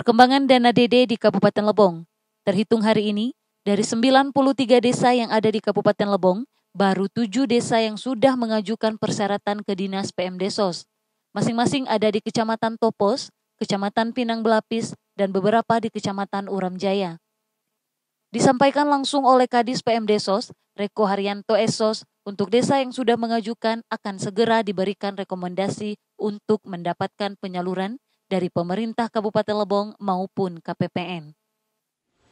Perkembangan dana DD di Kabupaten Lebong. Terhitung hari ini, dari 93 desa yang ada di Kabupaten Lebong, baru 7 desa yang sudah mengajukan persyaratan ke Dinas PMDSOS. Masing-masing ada di Kecamatan Topos, Kecamatan Pinang Belapis, dan beberapa di Kecamatan Uram Jaya. Disampaikan langsung oleh Kadis PMDSOS, Reko Haryanto Esos, untuk desa yang sudah mengajukan akan segera diberikan rekomendasi untuk mendapatkan penyaluran dari pemerintah Kabupaten Lebong maupun KPPN.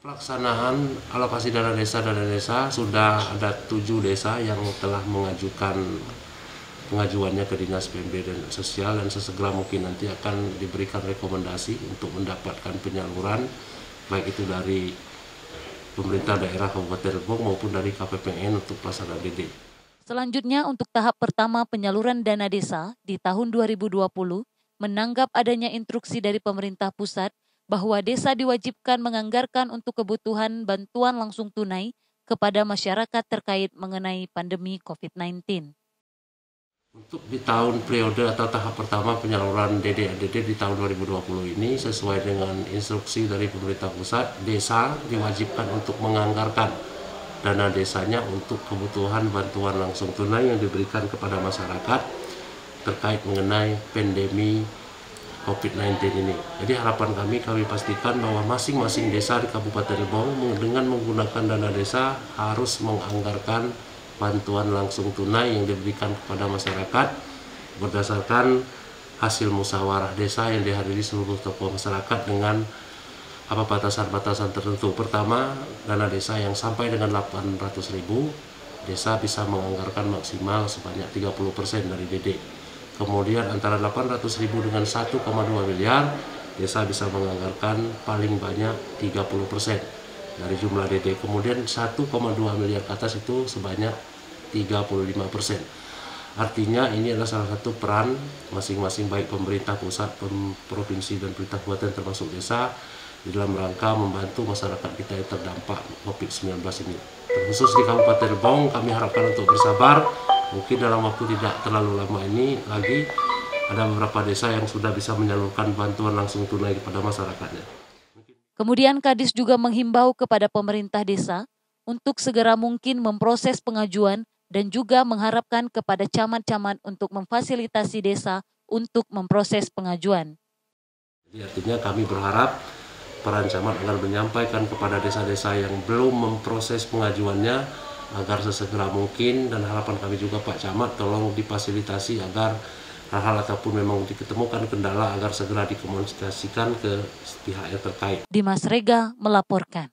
Pelaksanaan alokasi dana desa sudah ada 7 desa yang telah mengajukan pengajuannya ke Dinas PMD dan Sosial, dan sesegera mungkin nanti akan diberikan rekomendasi untuk mendapatkan penyaluran baik itu dari pemerintah daerah Kabupaten Lebong maupun dari KPPN untuk pelaksanaan DD. Selanjutnya untuk tahap pertama penyaluran dana desa di tahun 2020, menanggap adanya instruksi dari pemerintah pusat bahwa desa diwajibkan menganggarkan untuk kebutuhan bantuan langsung tunai kepada masyarakat terkait mengenai pandemi COVID-19. Untuk di tahun periode atau tahap pertama penyaluran DD-ADD di tahun 2020 ini sesuai dengan instruksi dari pemerintah pusat, desa diwajibkan untuk menganggarkan dana desanya untuk kebutuhan bantuan langsung tunai yang diberikan kepada masyarakat terkait mengenai pandemi COVID-19 ini. Jadi harapan kami pastikan bahwa masing-masing desa di Kabupaten Lebong dengan menggunakan dana desa harus menganggarkan bantuan langsung tunai yang diberikan kepada masyarakat berdasarkan hasil musyawarah desa yang dihadiri seluruh tokoh masyarakat dengan batasan-batasan tertentu. Pertama, dana desa yang sampai dengan 800.000, desa bisa menganggarkan maksimal sebanyak 30% dari DD. Kemudian antara 800.000 dengan 1,2 miliar, desa bisa menganggarkan paling banyak 30% dari jumlah DD. Kemudian 1,2 miliar ke atas itu sebanyak 35%. Artinya ini adalah salah satu peran masing-masing baik pemerintah pusat, provinsi dan pemerintah kabupaten termasuk desa di dalam rangka membantu masyarakat kita yang terdampak COVID-19 ini. Terkhusus di Kabupaten Lebong, kami harapkan untuk bersabar. Mungkin dalam waktu tidak terlalu lama ini lagi ada beberapa desa yang sudah bisa menyalurkan bantuan langsung tunai kepada masyarakatnya. Kemudian Kadis juga menghimbau kepada pemerintah desa untuk segera mungkin memproses pengajuan dan juga mengharapkan kepada camat-camat untuk memfasilitasi desa untuk memproses pengajuan. Jadi artinya kami berharap peran camat akan menyampaikan kepada desa-desa yang belum memproses pengajuannya agar sesegera mungkin, dan harapan kami juga Pak Camat tolong difasilitasi agar hal-hal ataupun memang diketemukan kendala agar segera dikomunikasikan ke pihak yang terkait. Dimas Rega melaporkan.